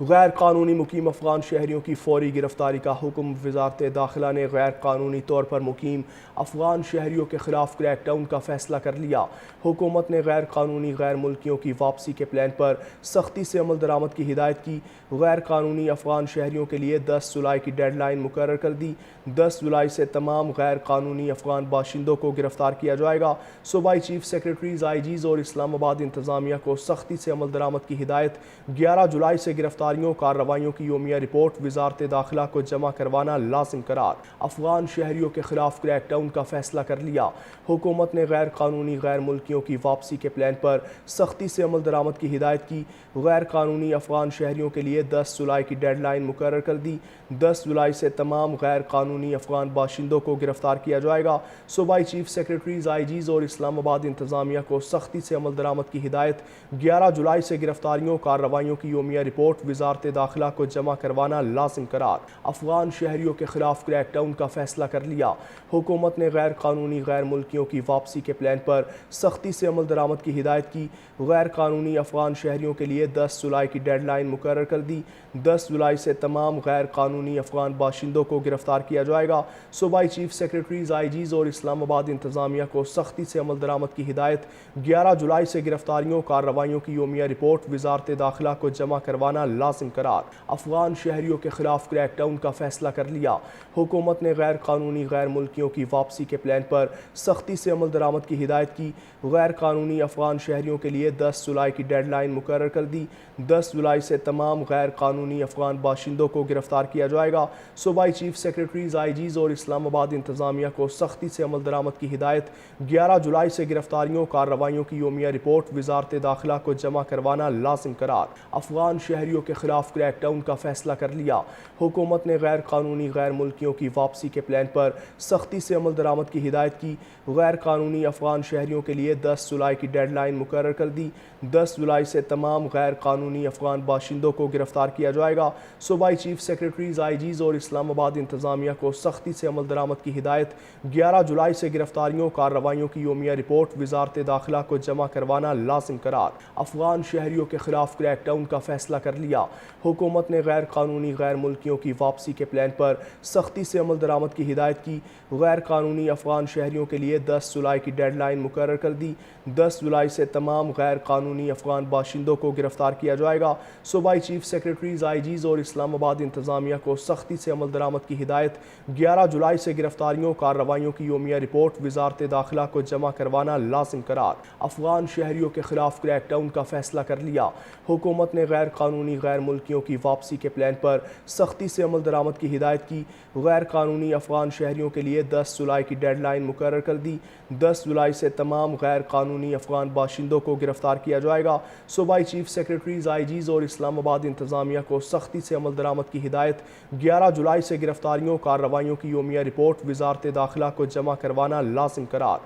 غیر قانونی مقیم افغان شہریوں کی فوری گرفتاری کا حکم۔ وزارت داخلہ نے غیر قانونی طور پر مقیم افغان شہریوں کے خلاف کریک ڈاؤن کا فیصلہ کر لیا۔ حکومت نے غیر قانونی غیر ملکیوں کی واپسی کے پلان پر سختی سے عمل درآمد کی ہدایت کی۔ غیر قانونی افغان شہریوں کے لیے 10 جولائی کی ڈیڈ لائن مقرر کر دی۔ 10 جولائی سے تمام غیر قانونی افغان باشندوں کو گرفتار کیا جائے گا۔ صوبائی چیف سیکرٹریز، آئی جیز اور اسلام آباد انتظامیہ کو سختی سے عمل درآمد کی ہدایت۔ 11 جولائی سے کارروائیوں کی یومیہ رپورٹ وزارت داخلہ کو جمع کروانا لازم قرار۔ افغان شہریوں کے خلاف کریک ڈاؤن کا فیصلہ کر لیا۔ حکومت نے غیر قانونی غیر ملکیوں کی واپسی کے پلان پر سختی سے عمل درآمد کی ہدایت کی۔ غیر قانونی افغان شہریوں کے لیے 10 جولائی کی ڈیڈ لائن مقرر کر دی۔ 10 جولائی سے تمام غیر قانونی افغان باشندوں کو گرفتار کیا جائے گا۔ صوبائی چیف سیکرٹریز، آئی جیز اور اسلام آباد انتظامیہ کو سختی سے عمل درآمد کی ہدایت۔ 11 جولائی سے کارروائیوں کی یومیہ رپورٹ وزارت داخلہ کو جمع کروانا لازم قرار۔ افغان شہریوں کے خلاف کریک ڈاؤن کا فیصلہ کر لیا۔ حکومت نے غیر قانونی غیر ملکیوں کی واپسی کے پلان پر سختی سے عمل درآمد کی ہدایت کی۔ غیر قانونی افغان شہریوں کے لیے 10 جولائی کی ڈیڈ لائن مقرر کر دی۔ 10 جولائی سے تمام غیر قانونی افغان باشندوں کو گرفتار کیا جائے گا۔ صوبائی چیف سیکرٹریز، آئی جیز اور اسلام آباد انتظامیہ کو سختی سے عمل درآمد کی ہدایت۔ 11 جولائی سے کارروائیوں کی یومیہ رپورٹ وزارت داخلہ کو جمع کروانا لازم قرار۔ افغان شہریوں کے خلاف کریک ڈاؤن کا فیصلہ کر لیا۔ حکومت نے غیر قانونی غیر ملکیوں کی واپسی کے پلان پر سختی سے عمل درآمد کی ہدایت کی۔ غیر قانونی افغان شہریوں کے لیے 10 جولائی کی ڈیڈ لائن مقرر کر دی۔ 10 جولائی سے تمام غیر قانونی افغان باشندوں کو گرفتار کیا جائے گا۔ صوبائی چیف سیکرٹریز، آئی جیز اور اسلام آباد انتظامیہ کو سختی سے عمل درآمد کی ہدایت۔ 11 جولائی سے کارروائیوں کی یومیہ رپورٹ وزارت داخلہ کو جمع کروانا لازم قرار۔ افغان شہریوں کے خلاف کریک ڈاؤن کا فیصلہ کر لیا۔ حکومت نے غیر قانونی غیر ملکیوں کی واپسی کے پلان پر سختی سے عمل درآمد کی ہدایت کی۔ غیر قانونی افغان شہریوں کے لیے 10 جولائی کی ڈیڈ لائن مقرر کر دی۔ 10 جولائی سے تمام غیر قانونی افغان باشندوں کو گرفتار کیا جائے گا۔ صوبائی چیف سیکرٹریز، آئی جیز اور اسلام آباد انتظامیہ کو سختی سے عمل درآمد کی ہدایت۔ 11 جولائی سے کارروائیوں کی یومیہ رپورٹ وزارت داخلہ کو جمع کروانا لازم قرار۔ افغان شہریوں کے خلاف کریک ڈاؤن کا فیصلہ کر لیا۔ حکومت نے غیر قانونی غیر ملکیوں کی واپسی کے پلان پر سختی سے عمل درآمد کی ہدایت کی۔ غیر قانونی افغان شہریوں کے لیے 10 جولائی کی ڈیڈ لائن مقرر کر دی۔ 10 جولائی سے تمام غیر قانونی افغان باشندوں کو گرفتار کیا جائے گا۔ صوبائی چیف سیکرٹریز، آئی جیز اور اسلام آباد انتظامیہ کو سختی سے عمل درآمد کی ہدایت۔ 11 جولائی سے کارروائیوں کی یومیہ رپورٹ وزارت داخلہ کو جمع کروانا لازم قرار۔ افغان شہریوں کے خلاف کریک ڈاؤن کا فیصلہ کر لیا۔ حکومت نے غیر قانونی غیر ملکیوں کی واپسی کے پلان پر سختی سے عمل درآمد کی ہدایت کی۔ غیر قانونی افغان شہریوں کے لیے 10 جولائی کی ڈیڈ لائن مقرر کر دی۔ 10 جولائی سے تمام غیر قانونی افغان باشندوں کو گرفتار کیا جائے گا۔ صوبائی چیف سیکرٹریز، آئی جیز اور اسلام آباد انتظامیہ کو سختی سے عمل درآمد کی ہدایت۔ 11 جولائی سے کارروائیوں کی یومیہ رپورٹ وزارت داخلہ کو جمع کروانا لازم قرار۔